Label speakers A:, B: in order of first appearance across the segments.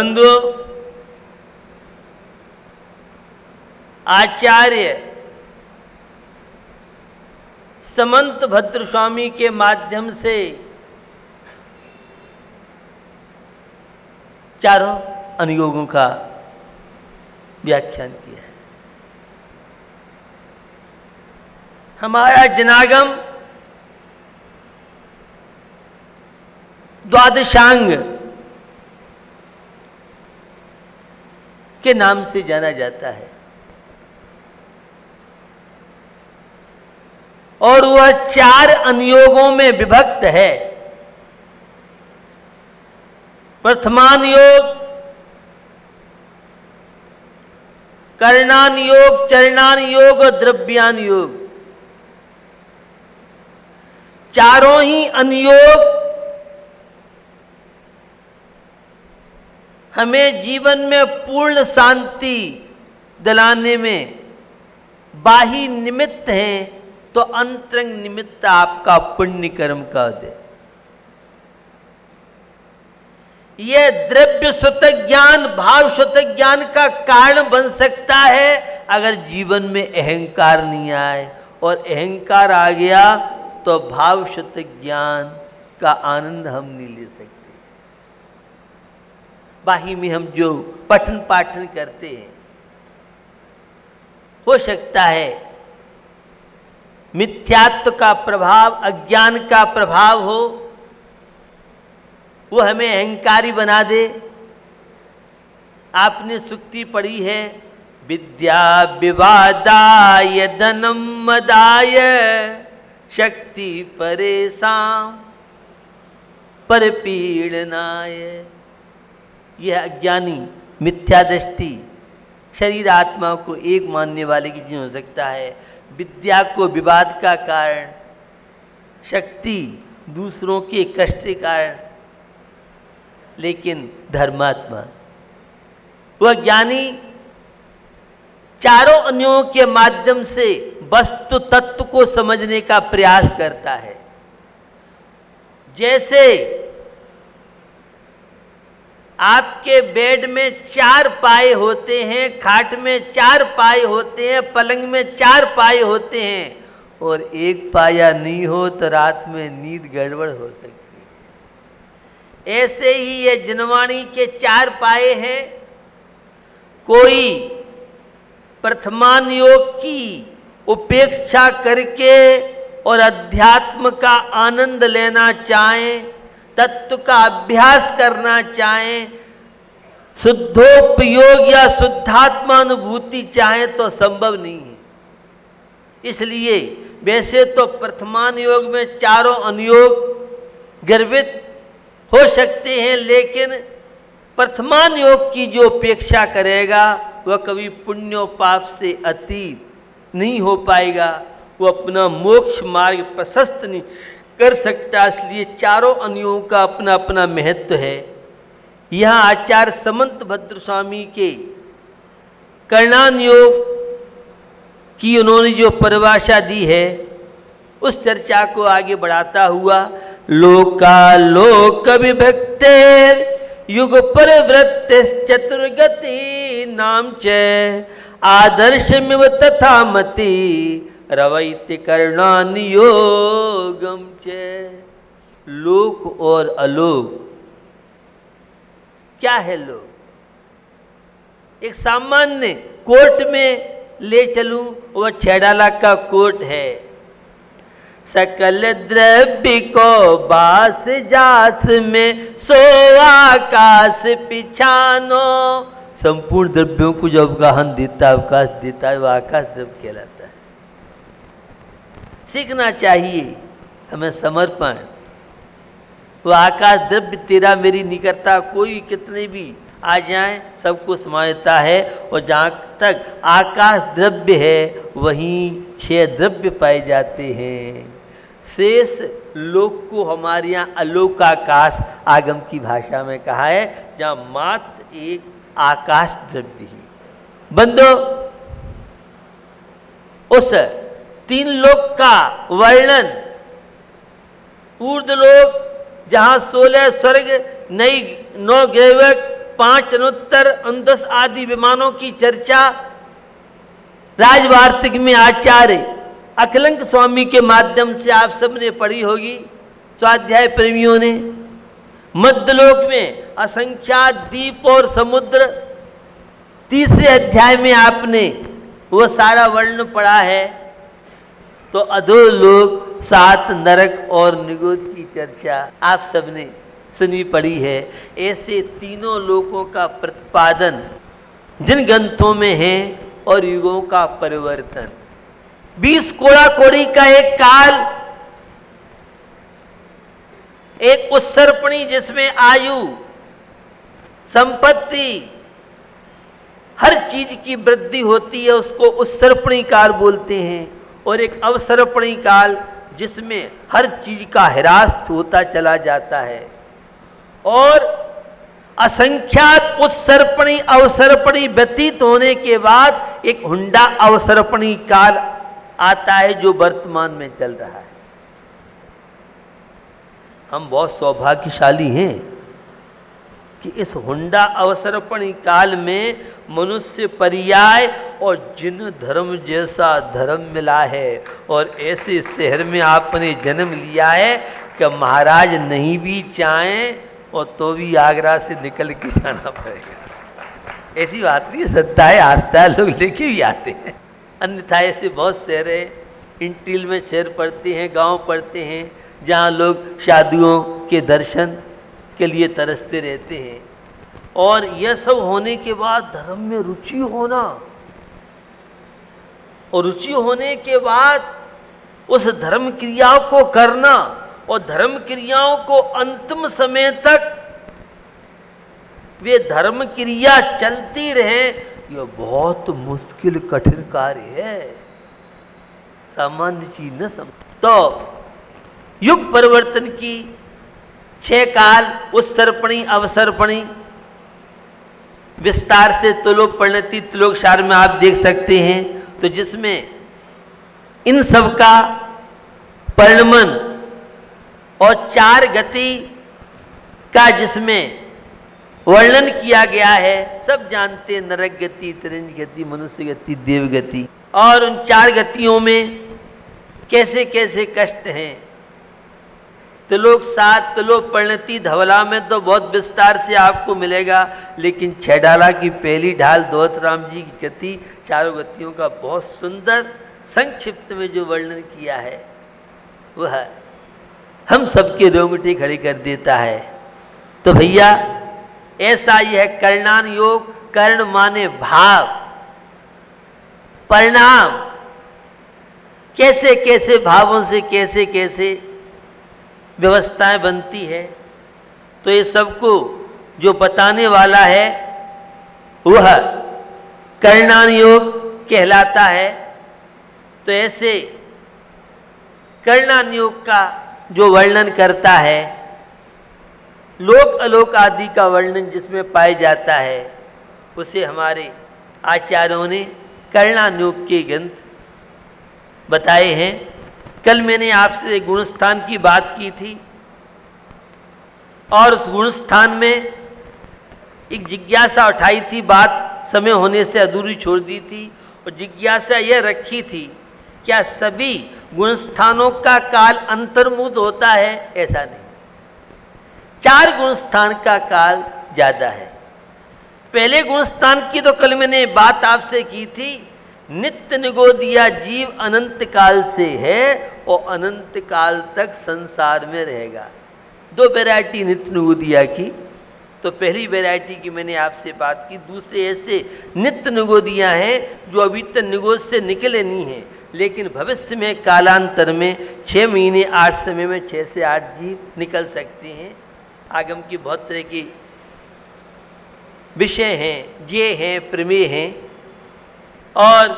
A: बंधुओं, आचार्य समंत भद्र स्वामी के माध्यम से चारों अनुयोगों का व्याख्यान किया है। हमारा जनागम द्वादशांग के नाम से जाना जाता है और वह 4 अनुयोगों में विभक्त है। प्रथमान योग, करणान योग, चरणान योग और द्रव्यान योग। चारों ही अनुयोग हमें जीवन में पूर्ण शांति दिलाने में बाह्य निमित्त हैं, तो अंतरंग निमित्त आपका पुण्य कर्म का दे। यह द्रव्य स्वत ज्ञान, भाव स्वत ज्ञान का कारण बन सकता है अगर जीवन में अहंकार नहीं आए, और अहंकार आ गया तो भाव स्वत ज्ञान का आनंद हम नहीं ले सकते। बाही में हम जो पठन पाठन करते हैं, हो सकता है मिथ्यात्व का प्रभाव, अज्ञान का प्रभाव हो, वो हमें अहंकारी बना दे। आपने सुक्ति पढ़ी है, विद्या विवादाय धनम मदाय शक्ति परेशान परपीड़नाय। यह अज्ञानी मिथ्या दृष्टि शरीर आत्मा को एक मानने वाले की चीज हो सकता है। विद्या को विवाद का कारण, शक्ति दूसरों के कष्ट के कारण, लेकिन धर्मात्मा वह ज्ञानी चारों अन्यों के माध्यम से वस्तु तत्व को समझने का प्रयास करता है। जैसे आपके बेड में 4 पाए होते हैं, खाट में 4 पाए होते हैं, पलंग में 4 पाए होते हैं, और एक पाया नहीं हो तो रात में नींद गड़बड़ हो सकती है। ऐसे ही ये जिनवाणी के 4 पाए हैं। कोई प्रथमान योग की उपेक्षा करके और अध्यात्म का आनंद लेना चाहें, तत्व का अभ्यास करना चाहें, शुद्धोपयोग या शुद्धात्मानुभूति चाहें तो संभव नहीं है। इसलिए वैसे तो प्रथमान योग में चारों अनुयोग गर्वित हो सकते हैं, लेकिन प्रथमान योग की जो उपेक्षा करेगा वह कभी पुण्य और पाप से अतीत नहीं हो पाएगा, वो अपना मोक्ष मार्ग प्रशस्त नहीं कर सकता। इसलिए चारों अनुयोगों का अपना अपना महत्व है। यहाँ आचार्य समंत भद्र स्वामी के कर्णान योग की उन्होंने जो परिभाषा दी है, उस चर्चा को आगे बढ़ाता हुआ, लोकालोक विभक्तेर युग परवृत्ति चतुर्गति नाम च आदर्शमिव तथा मति रवैति कर्णान योगम च। लोक और अलोक क्या है? लोक एक सामान्य कोर्ट में ले चलूं, वह 6 डाला का कोर्ट है। सकल द्रव्य को बास जास में सो आकाश पिछानो। संपूर्ण द्रव्यों को जो अवगाहन देता, अवकाश देता है, वह आकाश द्रव्य कहलाता है। सीखना चाहिए हमें समर्पण। वो आकाश द्रव्य तेरा मेरी नहीं करता, कोई कितने भी आ जाए सबको समाता है। और जहाँ तक आकाश द्रव्य है वहीं 6 द्रव्य पाए जाते हैं। शेष लोक को हमारे यहाँ अलोकाकाश आगम की भाषा में कहा है, जहाँ मात्र एक आकाश द्रव्य ही। बंदो, उस 3 लोक का वर्णन ऊर्ध्वलोक जहाँ 16 स्वर्ग, 9 ग्रहवक 5 अनुत्तर 10 आदि विमानों की चर्चा राजवार्तिक में आचार्य अकलंक स्वामी के माध्यम से आप सबने पढ़ी होगी, स्वाध्याय प्रेमियों ने। मध्यलोक में असंख्यात द्वीप और समुद्र, तीसरे अध्याय में आपने वो सारा वर्णन पढ़ा है। तो अधोलोक, 7 नरक और निगोद की चर्चा आप सबने सुनी पड़ी है। ऐसे तीनों लोकों का प्रतिपादन जिन ग्रंथों में है और युगों का परिवर्तन, 20 कोड़ा कोड़ी का एक काल, एक उत्सर्पणी जिसमें आयु, संपत्ति, हर चीज की वृद्धि होती है, उसको उत्सर्पणी काल बोलते हैं। और एक अवसर्पणी काल जिसमें हर चीज का ह्रास होता चला जाता है। और असंख्यात उत्सर्पणी अवसर्पणी व्यतीत होने के बाद एक हुंडा अवसर्पणी काल आता है जो वर्तमान में चल रहा है। हम बहुत सौभाग्यशाली हैं कि इस हुंडा अवसर्पणी काल में मनुष्य पर्याय और जिन धर्म जैसा धर्म मिला है। और ऐसे शहर में आपने जन्म लिया है कि महाराज नहीं भी चाहें और तो भी आगरा से निकल के जाना पड़ेगा। ऐसी बात नहीं, सत्ता है, आस्था है, लोग लेके भी आते हैं। अन्यथा ऐसे बहुत शहर है, इंटील में शहर पड़ते हैं, गांव पड़ते हैं, जहां लोग शादियों के दर्शन के लिए तरसते रहते हैं। और यह सब होने के बाद धर्म में रुचि होना, और रुचि होने के बाद उस धर्म क्रियाओं को करना, और धर्म क्रियाओं को अंतिम समय तक वे धर्म क्रिया चलती रहे, यह बहुत मुश्किल कठिन कार्य है, सामान्य चीज न समझ। तो युग परिवर्तन की 6 काल, उत्सर्पणी अवसर्पणी, विस्तार से तुलोक परिणति तुलोक सार में आप देख सकते हैं। तो जिसमें इन सब का परिणमन और 4 गति का जिसमें वर्णन किया गया है, सब जानते हैं, नरक गति, त्रिंज गति, मनुष्य गति, देव गति। और उन 4 गतियों में कैसे कैसे कष्ट हैं। त्रिलोक 7, त्रिलोक परिणति धवला में तो बहुत विस्तार से आपको मिलेगा, लेकिन 6 डाला की पहली ढाल द्रौपदी राम जी की गति, 4 गतियों का बहुत सुंदर संक्षिप्त में जो वर्णन किया है वह हम सबके रोंगटे खड़े कर देता है। तो भैया ऐसा यह कर्णान योग, कर्ण माने भाव, परिणाम, कैसे कैसे भावों से कैसे कैसे व्यवस्थाएं बनती है। तो ये सबको जो बताने वाला है वह कर्णान योग कहलाता है। तो ऐसे कर्णान योग का जो वर्णन करता है, लोक अलोक आदि का वर्णन जिसमें पाया जाता है, उसे हमारे आचार्यों ने कर्णान योग के ग्रंथ बताए हैं। कल मैंने आपसे गुणस्थान की बात की थी, और उस गुणस्थान में एक जिज्ञासा उठाई थी, बात समय होने से अधूरी छोड़ दी थी। और जिज्ञासा यह रखी थी, क्या सभी गुणस्थानों का काल अंतर्मुक्त होता है? ऐसा नहीं, 4 गुणस्थान का काल ज्यादा है। पहले गुणस्थान की तो कल मैंने बात आपसे की थी, नित्य निगोदिया जीव अनंत काल से है और अनंत काल तक संसार में रहेगा। 2 वैरायटी नित्य निगोदिया की। तो पहली वैरायटी की मैंने आपसे बात की। दूसरे ऐसे नित्य निगोदिया हैं जो अभी तक निगोद से निकले नहीं हैं, लेकिन भविष्य में कालांतर में 6 महीने 8 समय में 6 से 8 जीव निकल सकते हैं। आगम की बहुत तरह की विषय हैं, जे हैं, प्रमेय हैं। और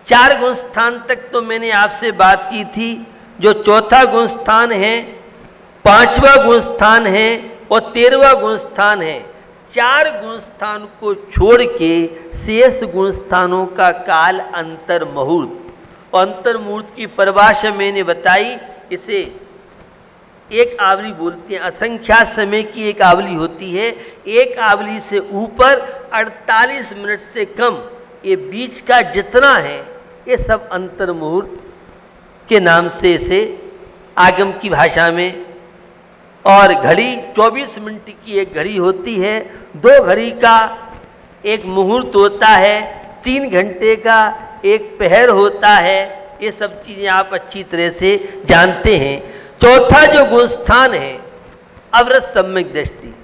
A: 4 गुण स्थान तक तो मैंने आपसे बात की थी। जो चौथा गुण स्थान है, 5वां गुण स्थान है और 13वां गुण स्थान है, 4 गुण स्थान को छोड़ के शेष गुण स्थानों का काल अंतर मुहूर्त। और अंतर मुहूर्त की परिभाषा मैंने बताई, इसे एक आवली बोलते हैं, असंख्यात समय की एक आवली होती है। एक आवली से ऊपर 48 मिनट से कम ये बीच का जितना है ये सब अंतर मुहूर्त के नाम से इसे आगम की भाषा में। और घड़ी 24 मिनट की एक घड़ी होती है, 2 घड़ी का एक मुहूर्त होता है, 3 घंटे का एक पहर होता है। ये सब चीजें आप अच्छी तरह से जानते हैं। चौथा जो गुणस्थान है अवरत सम्यक दृष्टि।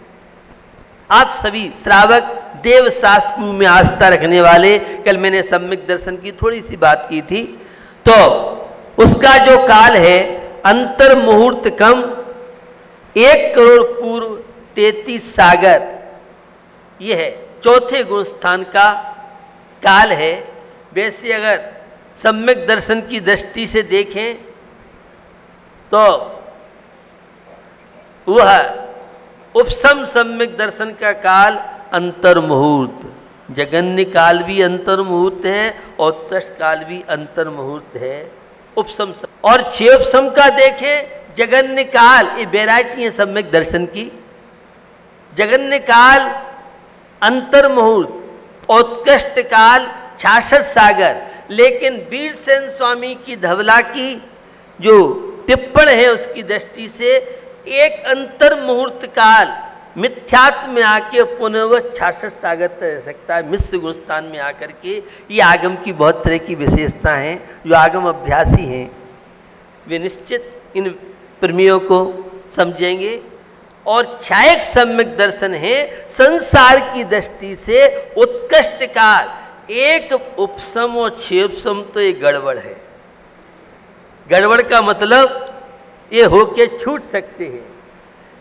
A: आप सभी श्रावक देव शास्त्र में आस्था रखने वाले, कल मैंने सम्यक दर्शन की थोड़ी सी बात की थी, तो उसका जो काल है अंतर मुहूर्त कम 1 करोड़ पूर्व 33 सागर, यह है चौथे गुणस्थान का काल है। वैसे अगर सम्यक दर्शन की दृष्टि से देखें तो वह उपसम सम्यक दर्शन का काल अंतर मुहूर्त, जगन्य काल भी अंतर मुहूर्त है और उत्कृष्ट काल भी अंतर मुहूर्त है। उपसम और क्षेपसम का देखें, जगन्य काल, ये वैरायटी है सम्यक दर्शन की। जगन्य काल अंतर मुहूर्त, उत्कृष्ट काल 66 सागर। लेकिन वीरसेन स्वामी की धवला की जो टिप्पण है उसकी दृष्टि से एक अंतर मुहूर्त काल मिथ्यात्व में आके पुनः वह 66 सागर तक रह सकता है मिश्र गुणस्थान में आकर के। ये आगम की बहुत तरह की विशेषता हैं। जो आगम अभ्यासी हैं वे निश्चित इन प्रमेयों को समझेंगे। और छायक सम्यक दर्शन है संसार की दृष्टि से उत्कृष्ट काल। एक उपसम और क्षेपसम तो ये गड़बड़ है। गड़बड़ का मतलब ये होके छूट सकते हैं,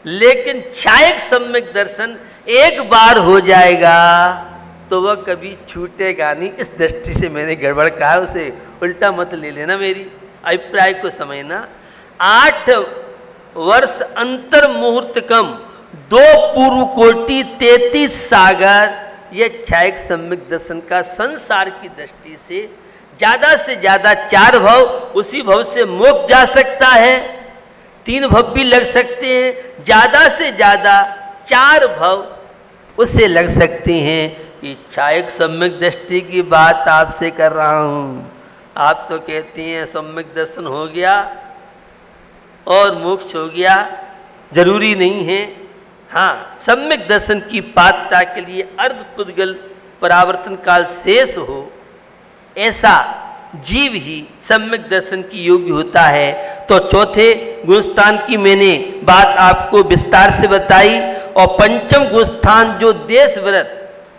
A: लेकिन छायक सम्यक दर्शन एक बार हो जाएगा तो वह कभी छूटेगा नहीं। इस दृष्टि से मैंने गड़बड़ कहा, उसे उल्टा मत ले लेना, मेरी अभिप्राय को समझना। 8 वर्ष अंतर मुहूर्त कम 2 पूर्व कोटि 33 सागर, यह छायक सम्यक दर्शन का संसार की दृष्टि से ज्यादा 4 भव, उसी भव से मोक्ष जा सकता है। 3 भव भी लग सकते हैं, ज्यादा से ज्यादा 4 भव उससे लग सकते हैं। ये छायक सम्यक दृष्टि की बात आपसे कर रहा हूं। आप तो कहते हैं सम्यक दर्शन हो गया और मोक्ष हो गया, जरूरी नहीं है। हाँ, सम्यक दर्शन की पात्रता के लिए अर्ध पुद्गल परावर्तन काल शेष हो, ऐसा जीव ही सम्यक दर्शन की योग्य होता है। तो चौथे गुणस्थान की मैंने बात आपको विस्तार से बताई। और पंचम गुणस्थान जो देश व्रत,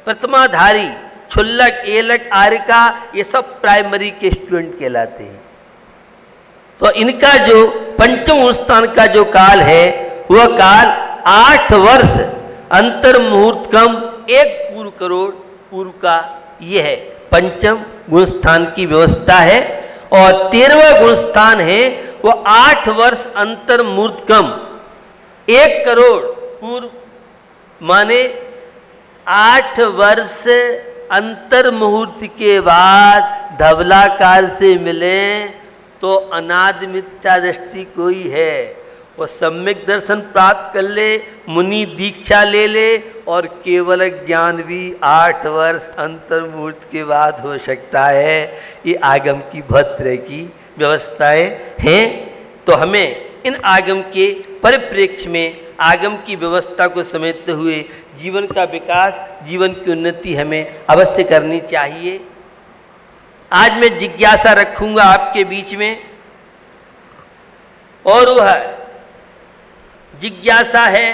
A: प्रथमाधारी, क्षुल्लक, एलक, आर्यका, ये सब प्राइमरी के स्टूडेंट कहलाते हैं। तो इनका जो पंचम गुणस्थान का जो काल है वह काल 8 वर्ष अंतर मुहूर्त कम 1 पूर्व करोड़ पूर्व का यह है पंचम गुणस्थान की व्यवस्था है। और 13वां गुणस्थान है वह 8 वर्ष अंतर मुहूर्त कम 1 करोड़ पूर्व, माने 8 वर्ष अंतर मुहूर्त के बाद धवला काल से मिले तो अनादि मिथ्या दृष्टि कोई है। वो सम्यक दर्शन प्राप्त कर ले, मुनि दीक्षा ले ले, और केवल ज्ञान भी 8 वर्ष अंतर मुहूर्त के बाद हो सकता है। ये आगम की बहुत तरह की व्यवस्थाएं हैं। तो हमें इन आगम के परिप्रेक्ष्य में आगम की व्यवस्था को समझते हुए जीवन का विकास, जीवन की उन्नति हमें अवश्य करनी चाहिए। आज मैं जिज्ञासा रखूंगा आपके बीच में, और वह जिज्ञासा है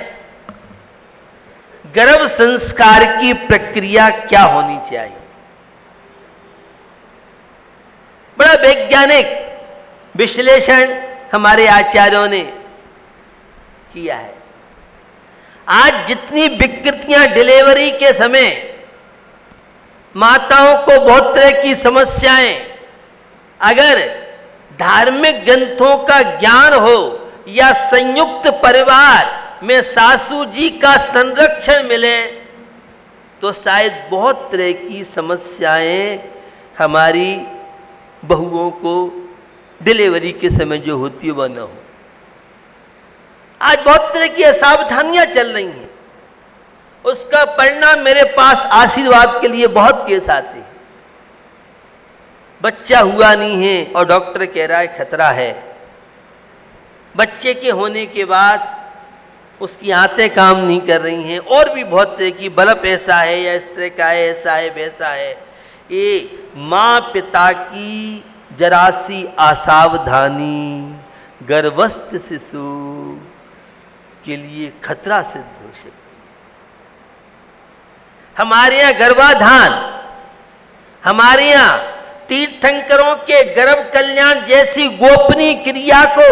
A: गर्भ संस्कार की प्रक्रिया क्या होनी चाहिए। बड़ा वैज्ञानिक विश्लेषण हमारे आचार्यों ने किया है। आज जितनी विकृतियां डिलीवरी के समय माताओं को बहुत तरह की समस्याएं, अगर धार्मिक ग्रंथों का ज्ञान हो या संयुक्त परिवार में सासू जी का संरक्षण मिले तो शायद बहुत तरह की समस्याएं हमारी बहुओं को डिलीवरी के समय जो होती है वह न हो। आज बहुत तरह की असावधानियां चल रही हैं, उसका परिणाम मेरे पास आशीर्वाद के लिए बहुत केस आते हैं। बच्चा हुआ नहीं है और डॉक्टर कह रहा है खतरा है। बच्चे के होने के बाद उसकी आंतें काम नहीं कर रही हैं, और भी बहुत तरह की, बल्ब ऐसा है या इस तरह का है, ऐसा है वैसा है। ये माँ पिता की जरा सी असावधानी गर्भस्थ शिशु के लिए खतरा सिद्ध हो सकती है। हमारे यहाँ गर्भाधान, हमारे यहाँ तीर्थंकरों के गर्भ कल्याण जैसी गोपनीय क्रिया को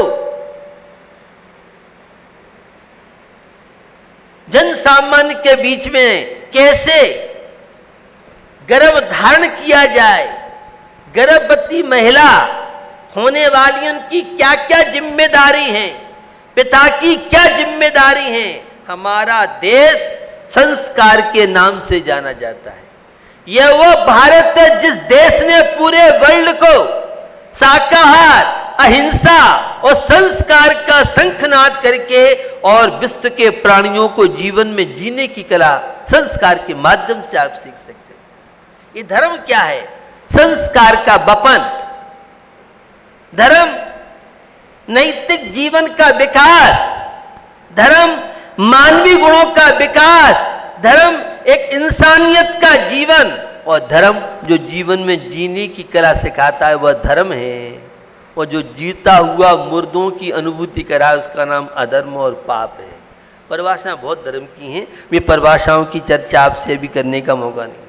A: जन सामान्य के बीच में कैसे गर्भ धारण किया जाए, गर्भवती महिला होने वाली उनकी क्या क्या जिम्मेदारी है, पिता की क्या जिम्मेदारी है। हमारा देश संस्कार के नाम से जाना जाता है। यह वो भारत है जिस देश ने पूरे वर्ल्ड को शाकाहार, अहिंसा और संस्कार का शंखनाद करके और विश्व के प्राणियों को जीवन में जीने की कला संस्कार के माध्यम से आप सीख सकते हैं। ये धर्म क्या है? संस्कार का वपन। धर्म नैतिक जीवन का विकास, धर्म मानवीय गुणों का विकास, धर्म एक इंसानियत का जीवन, और धर्म जो जीवन में जीने की कला सिखाता है वह धर्म है। और जो जीता हुआ मुर्दों की अनुभूति करा है उसका नाम अधर्म और पाप है। परिभाषाएं बहुत धर्म की हैं, वे परिभाषाओं की चर्चा आपसे भी करने का मौका नहीं।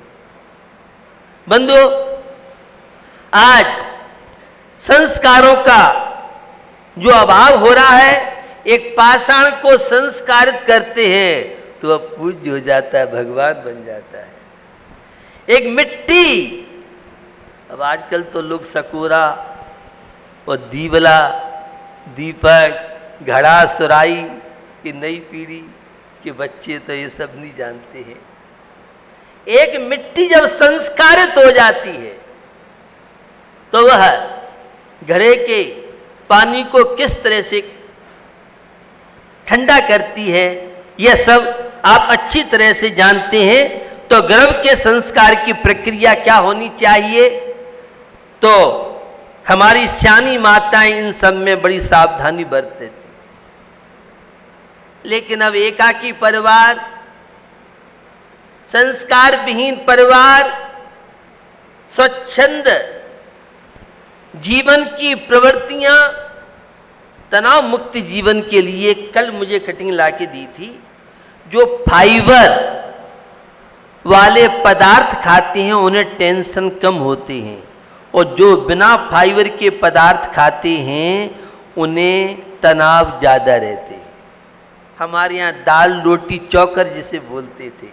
A: बंधुओं, आज संस्कारों का जो अभाव हो रहा है, एक पाषाण को संस्कारित करते हैं तो वह पूज्य हो जाता है, भगवान बन जाता है। एक मिट्टी, अब आजकल तो लोग सकोरा और दीवला, दीपक, घड़ा, सुराई की नई पीढ़ी के बच्चे तो ये सब नहीं जानते हैं। एक मिट्टी जब संस्कारित हो जाती है तो वह घड़े के पानी को किस तरह से ठंडा करती है, यह सब आप अच्छी तरह से जानते हैं। तो गर्भ के संस्कार की प्रक्रिया क्या होनी चाहिए, तो हमारी सियानी माताएं इन सब में बड़ी सावधानी बरतती थी। लेकिन अब एकाकी परिवार, संस्कार विहीन परिवार, स्वच्छंद जीवन की प्रवृत्तियां, तनाव मुक्त जीवन के लिए कल मुझे कटिंग लाके दी थी। जो फाइबर वाले पदार्थ खाते हैं उन्हें टेंशन कम होते हैं, और जो बिना फाइबर के पदार्थ खाते हैं उन्हें तनाव ज्यादा रहते हैं। हमारे यहाँ दाल रोटी चौकर जिसे बोलते थे।